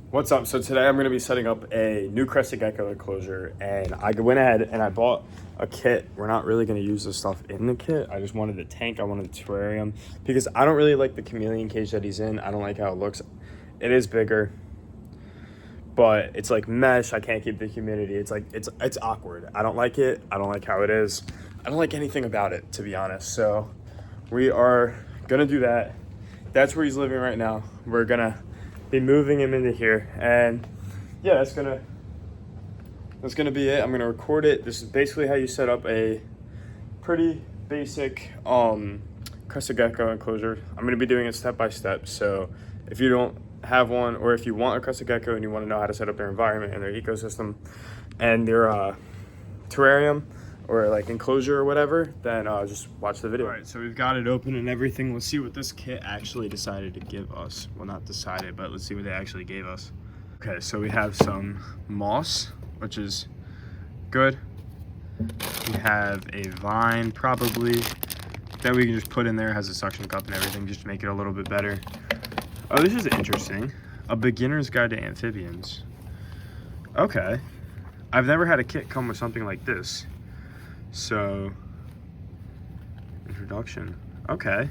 What's up? So today I'm going to be setting up a new crested gecko enclosure, and I went ahead and I bought a kit. We're not really going to use the stuff in the kit. I just wanted the tank, I wanted the terrarium, because I don't really like the chameleon cage that he's in. I don't like how it looks. It is bigger, but it's like mesh. I can't keep the humidity. It's like it's awkward. I don't like it. I don't like how it is. I don't like anything about it, to be honest. So we are going to do that. That's where he's living right now. We're going to be moving him into here, and yeah, that's gonna be it. I'm gonna record it. This is basically how you set up a pretty basic crested gecko enclosure. I'm gonna be doing it step by step, so if you don't have one, or if you want a crested gecko and you want to know how to set up their environment and their ecosystem and their terrarium or like enclosure or whatever, then just watch the video. All right, so we've got it open and everything. Let's see what this kit actually decided to give us. Well, not decided, but let's see what they actually gave us. Okay, so we have some moss, which is good. We have a vine, probably, that we can just put in there. It has a suction cup and everything, just to make it a little bit better. Oh, this is interesting. A beginner's guide to amphibians. Okay. I've never had a kit come with something like this. So, introduction. Okay,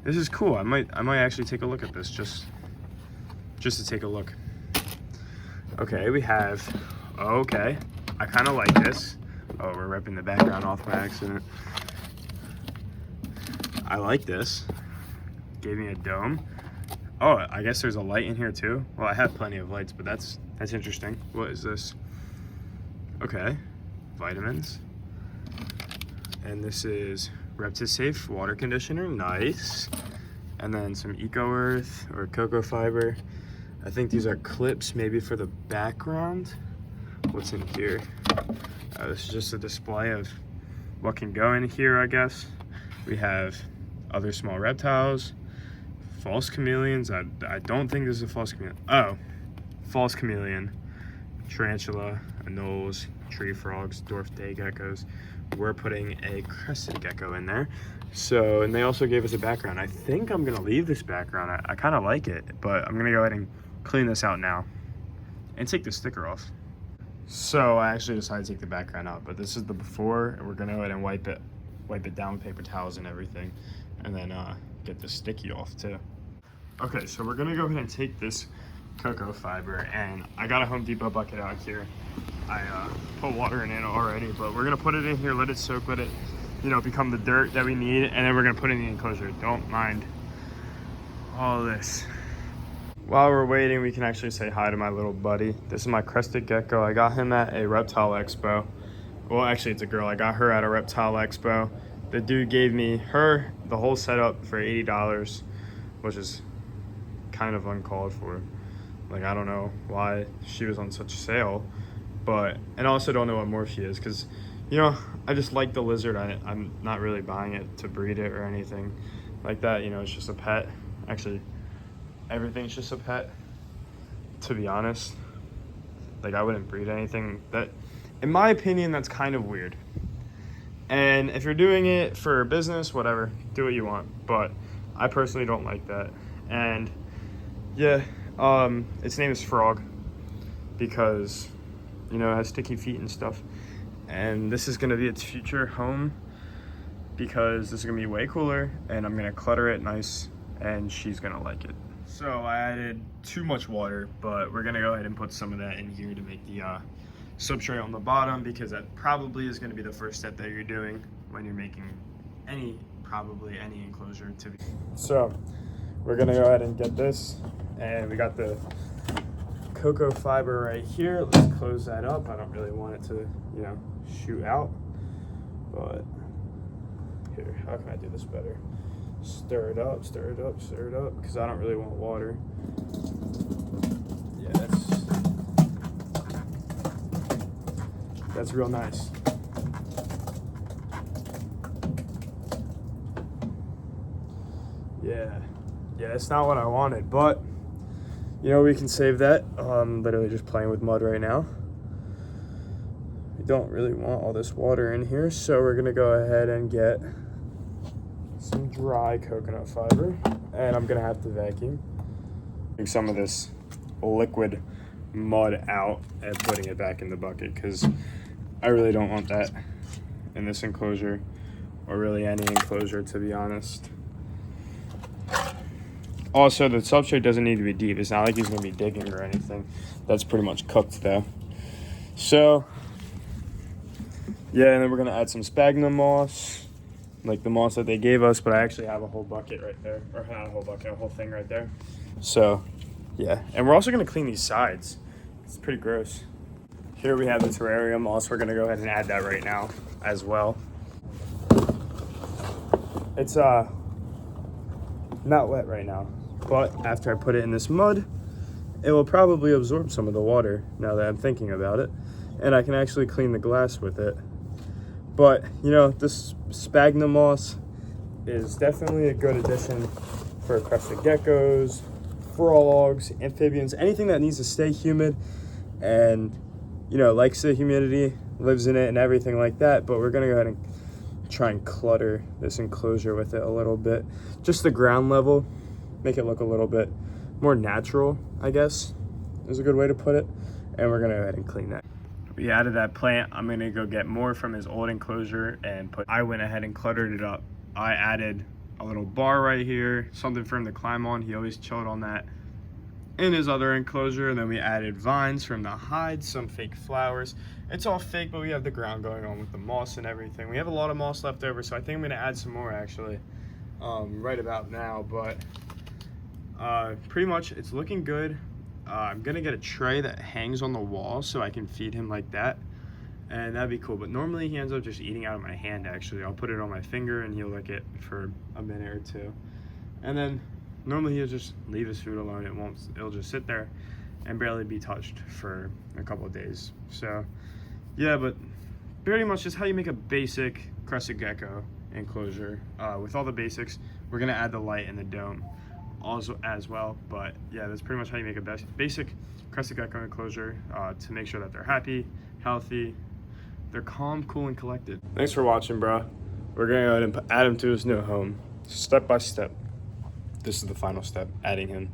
this is cool. I might actually take a look at this just to take a look. Okay, we have. Okay, I kind of like this. Oh, we're ripping the background off by accident. I like this. Gave me a dome. Oh, I guess there's a light in here too. Well, I have plenty of lights, but that's interesting. What is this? Okay, vitamins. And this is Reptisafe water conditioner, nice. And then some Eco Earth or cocoa fiber. I think these are clips, maybe for the background. What's in here? This is just a display of what can go in here, I guess. We have other small reptiles, false chameleons. I don't think this is a false chameleon. Oh, false chameleon, tarantula, anoles, tree frogs, dwarf day geckos. We're putting a crested gecko in there. So, and they also gave us a background. I think I'm gonna leave this background. I kind of like it, but I'm gonna go ahead and clean this out now and take the sticker off. So I actually decided to take the background out, but this is the before, and we're gonna go ahead and wipe it down with paper towels and everything, and then get the sticky off too. Okay, so we're gonna go ahead and take this cocoa fiber, and I got a Home Depot bucket out here. I put water in it already, but we're gonna put it in here, let it soak, let it, become the dirt that we need, and then we're gonna put it in the enclosure. Don't mind all this. While we're waiting, we can actually say hi to my little buddy. This is my crested gecko. I got him at a reptile expo. Well, actually it's a girl. I got her at a reptile expo. The dude gave me her, the whole setup, for $80, which is kind of uncalled for. Like, I don't know why she was on such a sale, and I also don't know what more she is, because, I just like the lizard. I'm not really buying it to breed it or anything like that. It's just a pet. Actually, everything's just a pet, to be honest. Like, I wouldn't breed anything. That, in my opinion, that's kind of weird. And if you're doing it for business, whatever, do what you want. But I personally don't like that. And yeah, its name is Frog because, it has sticky feet and stuff. And this is gonna be its future home because this is gonna be way cooler, and I'm gonna clutter it nice, and she's gonna like it. So I added too much water, but we're gonna go ahead and put some of that in here to make the substrate on the bottom, because that probably is gonna be the first step that you're doing when you're making probably any enclosure to be. So we're gonna go ahead and get this, and we got the cocoa fiber right here. Let's close that up. I don't really want it to, shoot out, but here, how can I do this better? Stir it up, stir it up, stir it up, because I don't really want water. Yeah, that's real nice. Yeah, it's not what I wanted, but we can save that. I'm literally just playing with mud right now. We don't really want all this water in here, so we're gonna go ahead and get some dry coconut fiber, and I'm gonna have to vacuum. Some of this liquid mud out and putting it back in the bucket, because I really don't want that in this enclosure, or really any enclosure, to be honest. Also, the substrate doesn't need to be deep. It's not like he's going to be digging or anything. That's pretty much cooked though. So yeah, and then we're going to add some sphagnum moss, like the moss that they gave us, but I actually have a whole bucket right there, or not a whole bucket, a whole thing right there. So yeah, and we're also going to clean these sides. It's pretty gross. Here we have the terrarium moss. We're going to go ahead and add that right now as well. It's not wet right now, but after I put it in this mud, it will probably absorb some of the water, now that I'm thinking about it, and I can actually clean the glass with it. But you know, this sphagnum moss is definitely a good addition for crested geckos, frogs, amphibians, anything that needs to stay humid and, you know, likes the humidity, lives in it and everything like that. But we're gonna go ahead and try and clutter this enclosure with it a little bit, just the ground level, make it look a little bit more natural, I guess is a good way to put it. And we're gonna go ahead and clean that. We added that plant. I'm gonna go get more from his old enclosure and I went ahead and cluttered it up. I added a little bar right here, something for him to climb on. He always chilled on that in his other enclosure. And then we added vines from the hide, some fake flowers. It's all fake, but we have the ground going on with the moss and everything. We have a lot of moss left over, so I think I'm gonna add some more actually right about now. But pretty much it's looking good. I'm gonna get a tray that hangs on the wall so I can feed him like that, and that'd be cool. But normally he ends up just eating out of my hand. Actually, I'll put it on my finger and he'll lick it for a minute or two, and then normally he'll just leave his food alone. It'll just sit there and barely be touched for a couple of days. So yeah, but pretty much just how you make a basic crested gecko enclosure with all the basics. We're gonna add the light and the dome also as well, but yeah, that's pretty much how you make a basic crested gecko enclosure to make sure that they're happy, healthy, they're calm, cool, and collected. Thanks for watching, bro. We're gonna go ahead and add him to his new home step by step. This is the final step, adding him